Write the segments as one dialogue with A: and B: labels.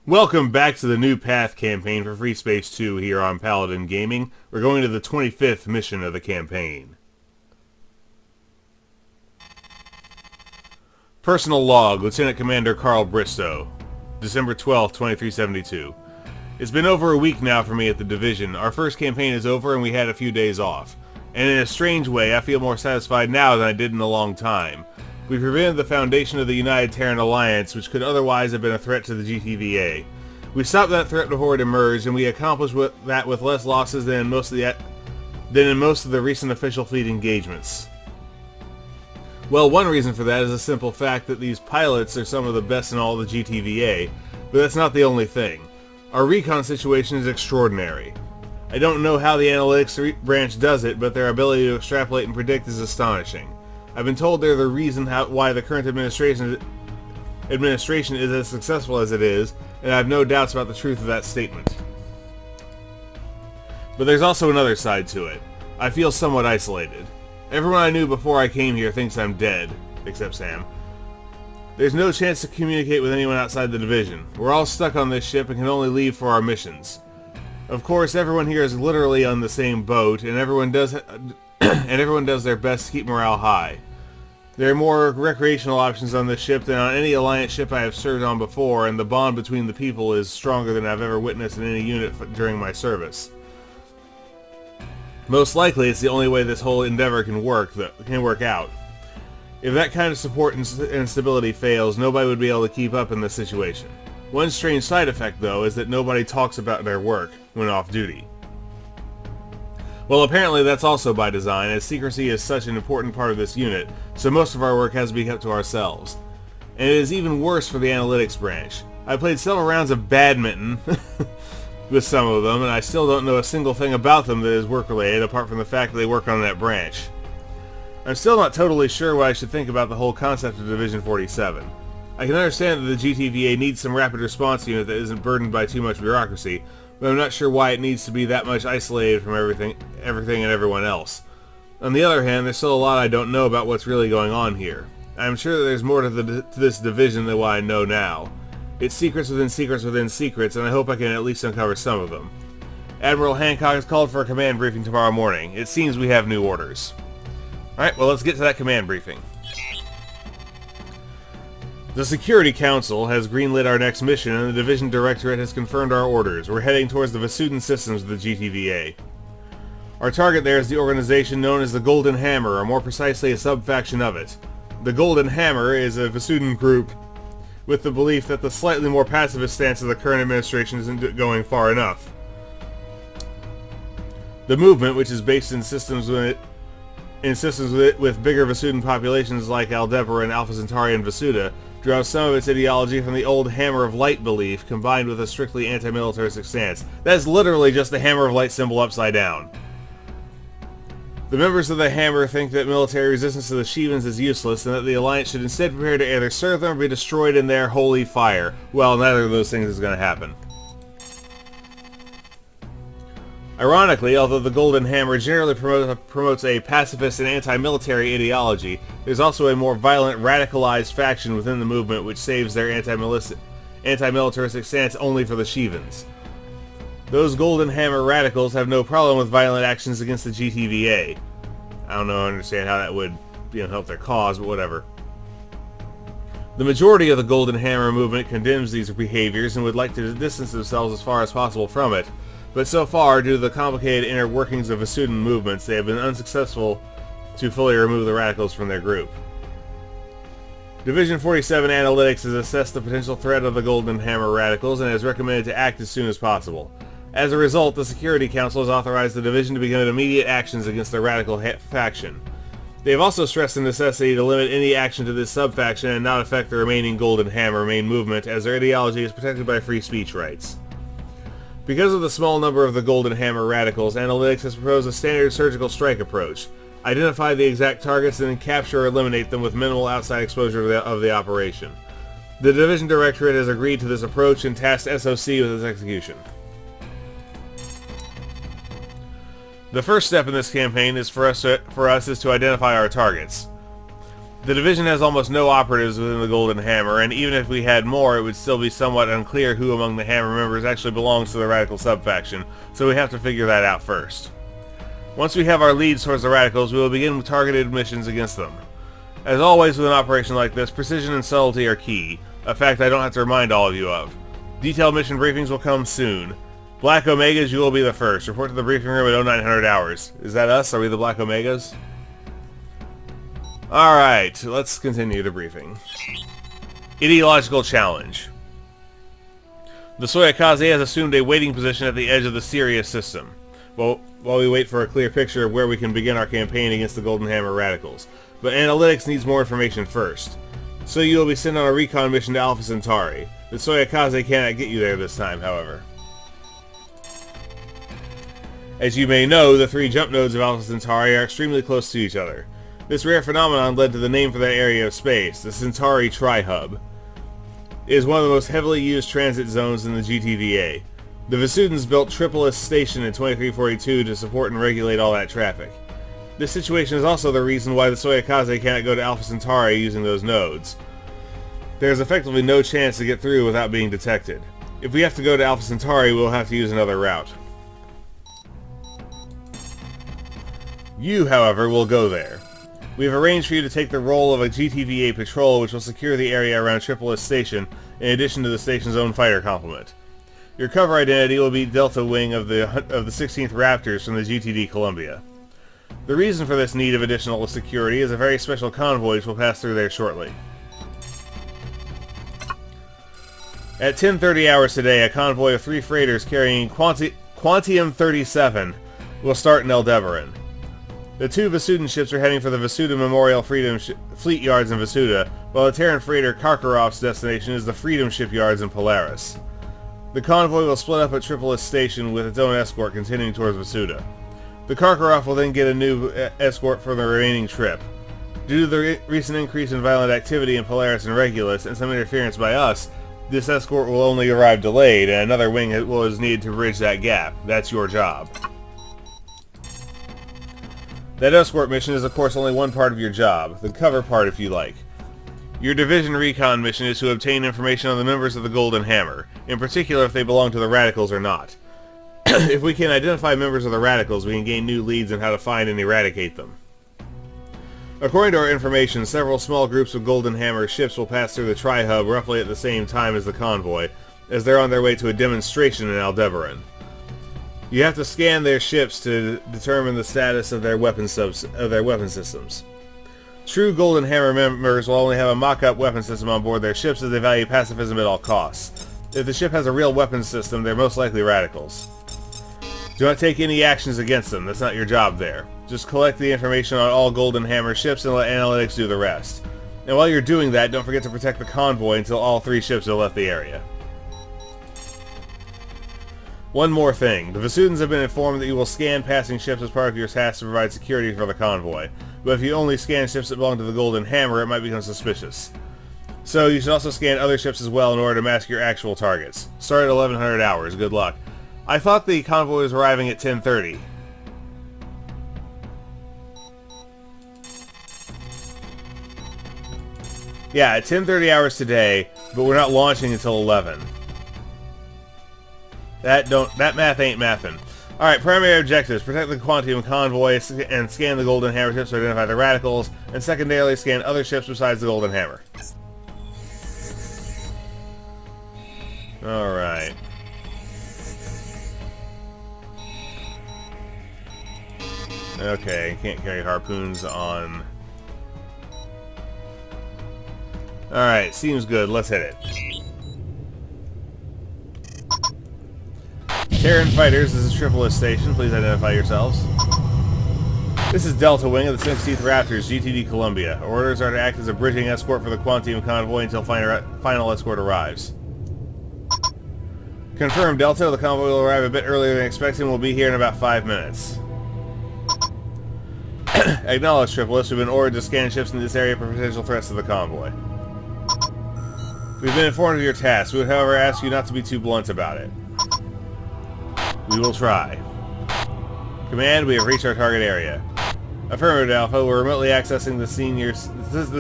A: Welcome back to the New Path campaign for Freespace 2 here on Paladin Gaming. We're going to the 25th mission of the campaign. Personal log, Lieutenant Commander Carl Bristow, December 12, 2372. It's been over a week now for me at the division. Our first campaign is over and we had a few days off. And in a strange way, I feel more satisfied now than I did in a long time. We prevented the foundation of the United-Terran Alliance, which could otherwise have been a threat to the GTVA. We stopped that threat before it emerged, and we accomplished that with less losses than in most of the recent official fleet engagements. Well, one reason for that is the simple fact that these pilots are some of the best in all the GTVA, but that's not the only thing. Our recon situation is extraordinary. I don't know how the analytics branch does it, but their ability to extrapolate and predict is astonishing. I've been told they're the reason why the current administration is as successful as it is, and I have no doubts about the truth of that statement. But there's also another side to it. I feel somewhat isolated. Everyone I knew before I came here thinks I'm dead, except Sam. There's no chance to communicate with anyone outside the division. We're all stuck on this ship and can only leave for our missions. Of course, everyone here is literally on the same boat, and everyone does their best to keep morale high. There are more recreational options on this ship than on any Alliance ship I have served on before, and the bond between the people is stronger than I've ever witnessed in any unit during my service. Most likely, it's the only way this whole endeavor can work out. If that kind of support and stability fails, nobody would be able to keep up in this situation. One strange side effect, though, is that nobody talks about their work when off duty. Well, apparently that's also by design, as secrecy is such an important part of this unit, so most of our work has to be kept to ourselves. And it is even worse for the analytics branch. I played several rounds of badminton with some of them, and I still don't know a single thing about them that is work-related, apart from the fact that they work on that branch. I'm still not totally sure what I should think about the whole concept of Division 47. I can understand that the GTVA needs some rapid response unit that isn't burdened by too much bureaucracy, but I'm not sure why it needs to be that much isolated from everything and everyone else. On the other hand, there's still a lot I don't know about what's really going on here. I'm sure that there's more to this division than what I know now. It's secrets within secrets within secrets, and I hope I can at least uncover some of them. Admiral Hancock has called for a command briefing tomorrow morning. It seems we have new orders. Alright, well, let's get to that command briefing. The Security Council has greenlit our next mission, and the Division Directorate has confirmed our orders. We're heading towards the Vasudan systems of the GTVA. Our target there is the organization known as the Golden Hammer, or more precisely a sub-faction of it. The Golden Hammer is a Vasudan group with the belief that the slightly more pacifist stance of the current administration isn't going far enough. The movement, which is based in systems with bigger Vasudan populations like Aldebaran, Alpha Centauri, and Vasudan, draws some of its ideology from the old Hammer of Light belief, combined with a strictly anti-militaristic stance. That is literally just the Hammer of Light symbol upside down. The members of the Hammer think that military resistance to the Shivans is useless, and that the Alliance should instead prepare to either serve them or be destroyed in their holy fire. Well, neither of those things is going to happen. Ironically, although the Golden Hammer generally promotes a pacifist and anti-military ideology, there's also a more violent, radicalized faction within the movement which saves their anti-militaristic stance only for the Shivans. Those Golden Hammer radicals have no problem with violent actions against the GTVA. I don't understand how that would help their cause, but whatever. The majority of the Golden Hammer movement condemns these behaviors and would like to distance themselves as far as possible from it. But so far, due to the complicated inner workings of Vasudan movements, they have been unsuccessful to fully remove the radicals from their group. Division 47 Analytics has assessed the potential threat of the Golden Hammer radicals and has recommended to act as soon as possible. As a result, the Security Council has authorized the Division to begin immediate actions against the radical faction. They have also stressed the necessity to limit any action to this sub-faction and not affect the remaining Golden Hammer main movement, as their ideology is protected by free speech rights. Because of the small number of the Golden Hammer radicals, Analytics has proposed a standard surgical strike approach. Identify the exact targets and then capture or eliminate them with minimal outside exposure of the operation. The Division Directorate has agreed to this approach and tasked SOC with its execution. The first step in this campaign is for us is to identify our targets. The division has almost no operatives within the Golden Hammer, and even if we had more, it would still be somewhat unclear who among the Hammer members actually belongs to the Radical subfaction, so we have to figure that out first. Once we have our leads towards the Radicals, we will begin with targeted missions against them. As always with an operation like this, precision and subtlety are key, a fact I don't have to remind all of you of. Detailed mission briefings will come soon. Black Omegas, you will be the first. Report to the briefing room at 0900 hours. Is that us? Are we the Black Omegas? Alright, let's continue the briefing. Ideological challenge. The Soyakaze has assumed a waiting position at the edge of the Sirius system, while we wait for a clear picture of where we can begin our campaign against the Golden Hammer Radicals. But analytics needs more information first. So you will be sent on a recon mission to Alpha Centauri. The Soyakaze cannot get you there this time, however. As you may know, the three jump nodes of Alpha Centauri are extremely close to each other. This rare phenomenon led to the name for that area of space, the Centauri Tri-Hub. It is one of the most heavily used transit zones in the GTVA. The Vasudans built Tripolis Station in 2342 to support and regulate all that traffic. This situation is also the reason why the Soyakaze cannot go to Alpha Centauri using those nodes. There is effectively no chance to get through without being detected. If we have to go to Alpha Centauri, we'll have to use another route. You, however, will go there. We have arranged for you to take the role of a GTVA patrol which will secure the area around Tripolis Station in addition to the station's own fighter complement. Your cover identity will be Delta Wing of the 16th Raptors from the GTD Columbia. The reason for this need of additional security is a very special convoy which will pass through there shortly. At 10:30 hours today, a convoy of 3 freighters carrying Quantium 37 will start in Aldebaran. The 2 Vasudan ships are heading for the Vasudan Memorial Fleet Yards in Vasuda, while the Terran freighter Karkaroff's destination is the Freedom Shipyards in Polaris. The convoy will split up at Tripolis Station with its own escort continuing towards Vasuda. The Karkaroff will then get a new escort for the remaining trip. Due to the recent increase in violent activity in Polaris and Regulus and some interference by us, this escort will only arrive delayed, and another wing is needed to bridge that gap. That's your job. That escort mission is of course only one part of your job, the cover part if you like. Your division recon mission is to obtain information on the members of the Golden Hammer, in particular if they belong to the Radicals or not. If we can identify members of the Radicals, we can gain new leads on how to find and eradicate them. According to our information, several small groups of Golden Hammer ships will pass through the Tri-Hub roughly at the same time as the convoy, as they're on their way to a demonstration in Aldebaran. You have to scan their ships to determine the status of their weapon systems. True Golden Hammer members will only have a mock-up weapon system on board their ships as they value pacifism at all costs. If the ship has a real weapon system, they're most likely Radicals. Do not take any actions against them, that's not your job there. Just collect the information on all Golden Hammer ships and let analytics do the rest. And while you're doing that, don't forget to protect the convoy until all 3 ships have left the area. One more thing. The Vasudans have been informed that you will scan passing ships as part of your task to provide security for the convoy. But if you only scan ships that belong to the Golden Hammer, it might become suspicious. So you should also scan other ships as well in order to mask your actual targets. Start at 1100 hours. Good luck. I thought the convoy was arriving at 10:30. Yeah, at 10:30 hours today, but we're not launching until 11. That math ain't mathin'. Alright, primary objectives. Protect the Quantium convoy and scan the Golden Hammer ships to identify the Radicals, and secondarily scan other ships besides the Golden Hammer. Alright. Okay, can't carry harpoons on... Alright, seems good. Let's hit it. Terran fighters, this is Tripolis Station. Please identify yourselves. This is Delta Wing of the 16th Raptors, GTD Columbia. Our orders are to act as a bridging escort for the Quantium convoy until final escort arrives. Confirmed, Delta. The convoy will arrive a bit earlier than expected and will be here in about 5 minutes. Acknowledge, Tripolis. We've been ordered to scan ships in this area for potential threats to the convoy. We've been informed of your task. We would, however, ask you not to be too blunt about it. We will try. Command, we have reached our target area. Affirmative, Alpha. We're remotely accessing the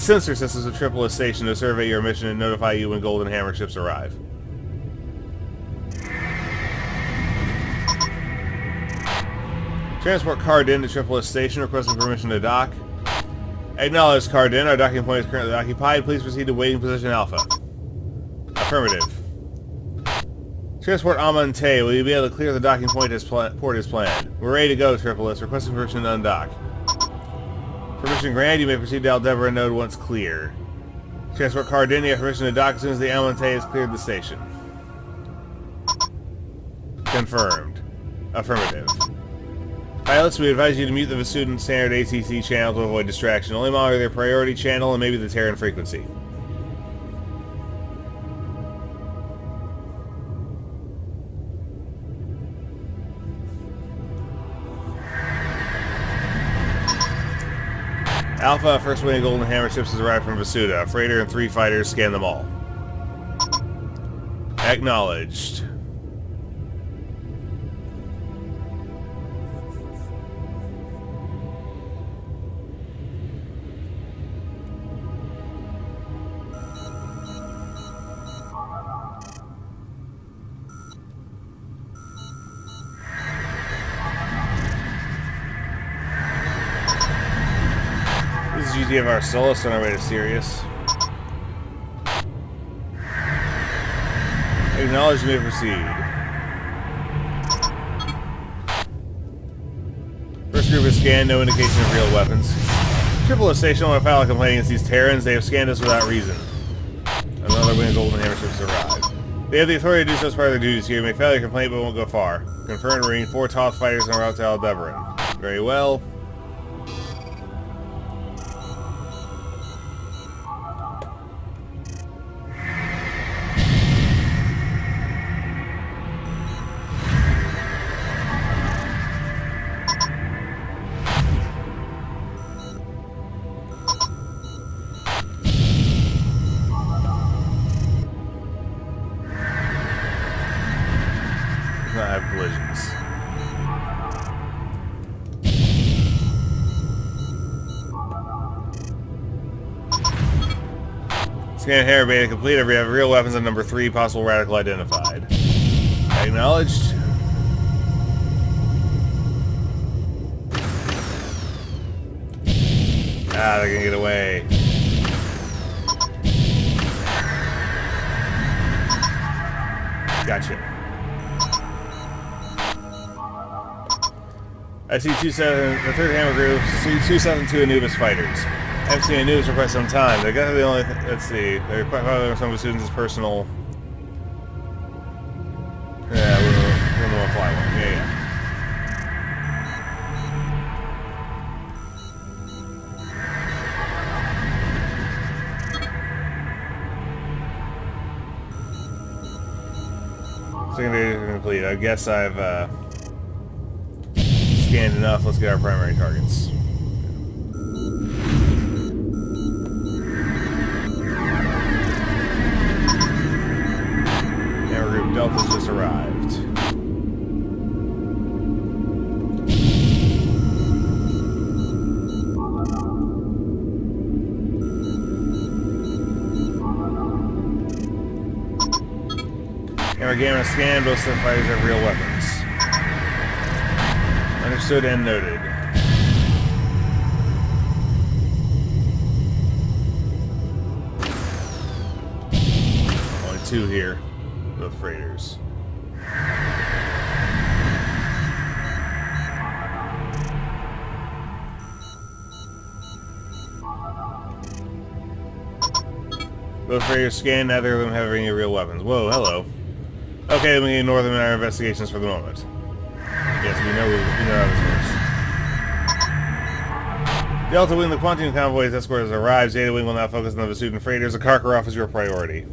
A: sensor systems of Tripolis Station to survey your mission and notify you when Golden Hammer ships arrive. Transport Cardin to Tripolis Station, requesting permission to dock. Acknowledge, Cardin. Our docking point is currently occupied. Please proceed to waiting position Alpha. Affirmative. Transport Amante. Will you be able to clear the docking point port as planned? We're ready to go, Tripolis. Requesting permission to undock. Permission granted. You may proceed to Aldebaran node once clear. Transport Cardin. You have permission to dock as soon as the Amante has cleared the station. Confirmed. Affirmative. Pilots, we advise you to mute the Vasudan standard ATC channel to avoid distraction. Only monitor their priority channel and maybe the Terran frequency. Alpha, first wing of Golden Hammer ships has arrived from Vasuda. A freighter and 3 fighters, scan them all. Acknowledged. This is GTVA Solus on our way to Sirius. Acknowledge, you may proceed. First group is scanned, no indication of real weapons. Tripolis Station, I want to file a complaint against these Terrans. They have scanned us without reason. Another wing of Golden Hammer ships arrived. They have the authority to do so as part of their duties here. You may file your complaint, but won't go far. Confirmed, Marine. 4 Toth fighters en route to Aldebaran. Very well. Not have collisions. Scan hair beta complete. We have real weapons on number 3, possible radical identified. Acknowledged. Ah, they're gonna get away. Gotcha. I see the 3rd Hammer Group, 272 Anubis fighters. I haven't seen Anubis for quite some time. They're gonna be the only, let's see, they're quite popular with some of the students' personal... Yeah, we're the one fly one. Yeah. Secondary complete. I guess I've scanned enough. Let's get our primary targets. Hammer Group Delta's just arrived. Hammer Gamma scan, both set fighters have real weapons. Understood and noted. Only 2 here, both freighters. Both freighters scanned, neither of them have any real weapons. Whoa, hello. Okay, then we ignore them in our investigations for the moment. Yes, we know how this works. Delta Wing, the Quantum Convoy's escort has arrived. Zeta Wing will now focus on the Vasudan freighters. The Karkaroff is your priority.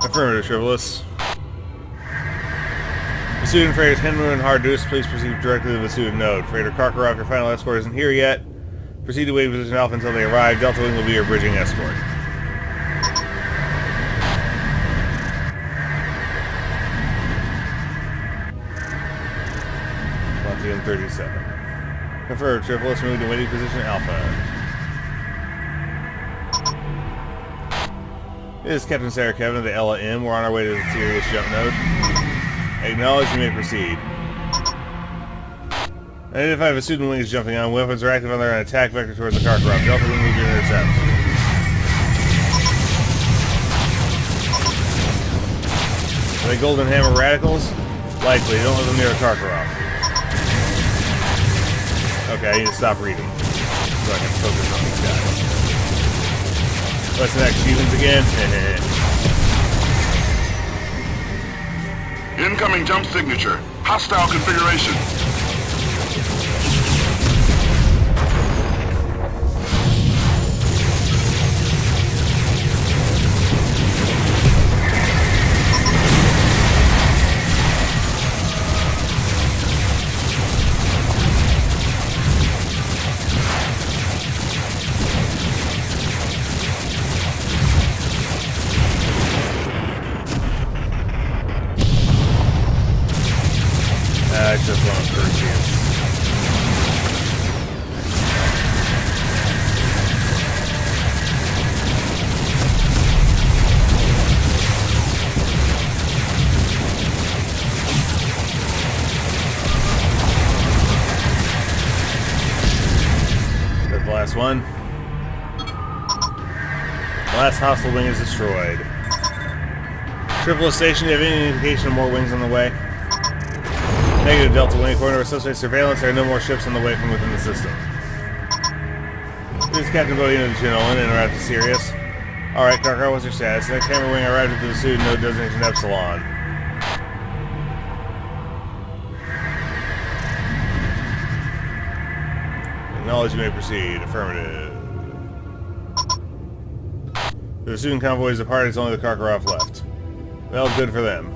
A: Affirmative, Tripolis. Vasudan freighters Henmu and Hardus, please proceed directly to the Vasudan node. Freighter Karkaroff, your final escort isn't here yet. Proceed to waiting position Alpha until they arrive. Delta Wing will be your bridging escort. 37. Confirmed. Triple S moving to waiting position Alpha. This is Captain Sarah Kevin of the LM. We're on our way to the Sirius jump node. Acknowledge, you may proceed. Identify Vasudan wings jumping on. Weapons are active on their attack vector towards the Karkaroff. Delta will move to intercept. Are they Golden Hammer radicals? Likely. Don't let them near the Karkaroff. Okay, I need to stop reading so I can focus on these guys. What's the next? Shivans again?
B: Incoming jump signature. Hostile configuration.
A: It's just one of Perseus. That's the last one. The last hostile wing is destroyed. Triple Station, do you have any indication of more wings on the way? Negative, Delta Wing. According to our suspect surveillance, there are no more ships on the way from within the system. This is Captain Bodine of the Gentleman, en route to Sirius. Alright, Karkar, what's your status? The next hammer wing arrived at the Vasudan node designation Epsilon. Acknowledge, you may proceed. Affirmative. The Vasudan convoy is departed, it's only the Karkaroff left. Well, good for them.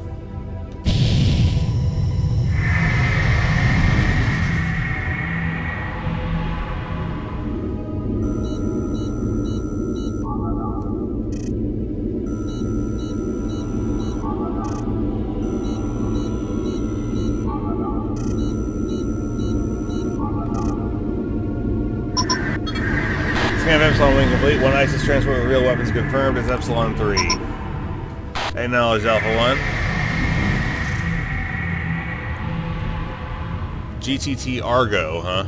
A: Scan of Epsilon wing complete. One ISIS transport with real weapons confirmed as Epsilon 3. Acknowledge Alpha 1. GTT Argo, huh?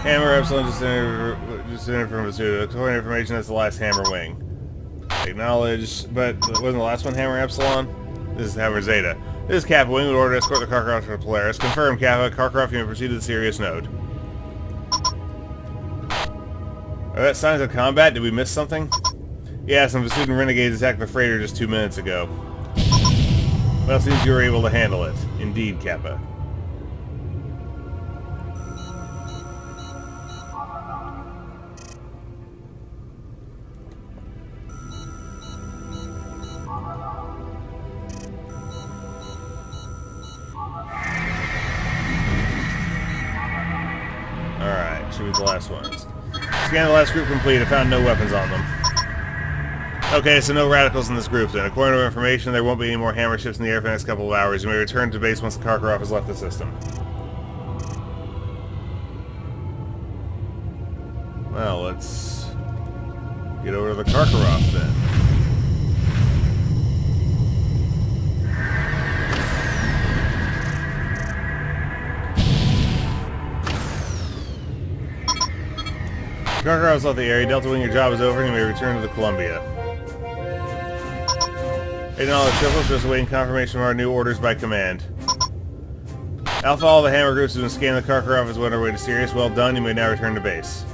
A: Hammer Epsilon just entered from Vasudan. According to information, that's the last hammer wing. Acknowledge, but wasn't the last one Hammer Epsilon? This is Hammer Zeta. This is Kappa Wing. Would order to escort the Karkaroff to Polaris. Confirm, Kappa. Karkaroff, you may proceed to the Sirius node. Are that signs of combat? Did we miss something? Yeah, some Vasudan renegades attacked the freighter just 2 minutes ago. Well, it seems you were able to handle it. Indeed, Kappa. Should be the last ones. Scan the last group complete. I found no weapons on them. Okay, so no radicals in this group then. According to our information, there won't be any more hammer ships in the air for the next couple of hours. You may return to base once the Karkaroff has left the system. Well, let's get over to the Karkaroff then. Karkaroff's left the area. Delta Wing, your job is over and you may return to the Columbia. Acknowledge Triples, just awaiting confirmation of our new orders by command. Alpha, all the hammer groups have been scanning the Karkaroff as on our way to Sirius. Well done, you may now return to base.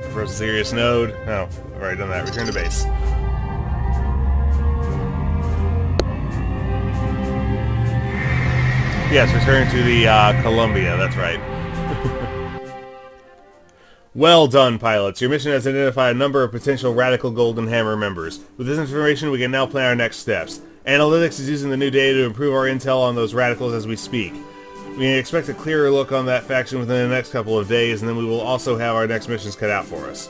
A: Approach the Sirius node. Oh, I've already done that. Return to base. Yes, return to the Columbia, that's right. Well done, pilots. Your mission has identified a number of potential Radical Golden Hammer members. With this information, we can now plan our next steps. Analytics is using the new data to improve our intel on those radicals as we speak. We can expect a clearer look on that faction within the next couple of days, and then we will also have our next missions cut out for us.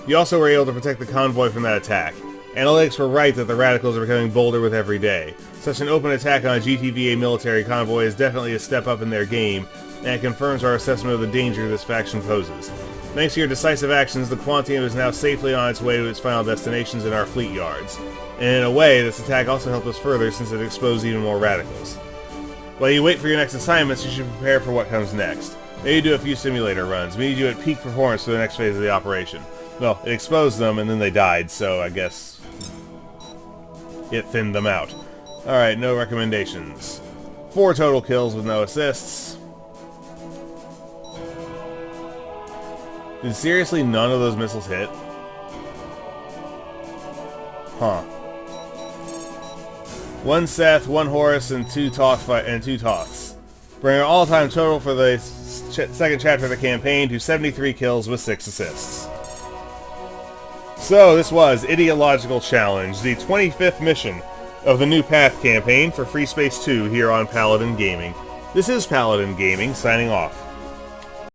A: You also were able to protect the convoy from that attack. Analytics were right that the radicals are becoming bolder with every day. Such an open attack on a GTVA military convoy is definitely a step up in their game, and it confirms our assessment of the danger this faction poses. Thanks to your decisive actions, the Quantium is now safely on its way to its final destinations in our fleet yards. And in a way, this attack also helped us further since it exposed even more radicals. While you wait for your next assignments, you should prepare for what comes next. Maybe do a few simulator runs. We need you at peak performance for the next phase of the operation. Well, it exposed them and then they died, so I guess it thinned them out. Alright, no recommendations. 4 total kills with no assists. Did seriously none of those missiles hit? Huh. 1 Seth, 1 Horus, and 2 Toths. Bringing our all-time total for the second chapter of the campaign to 73 kills with 6 assists. So, this was Ideological Challenge, the 25th mission of the New Path campaign for Freespace 2 here on Paladin Gaming. This is Paladin Gaming, signing off.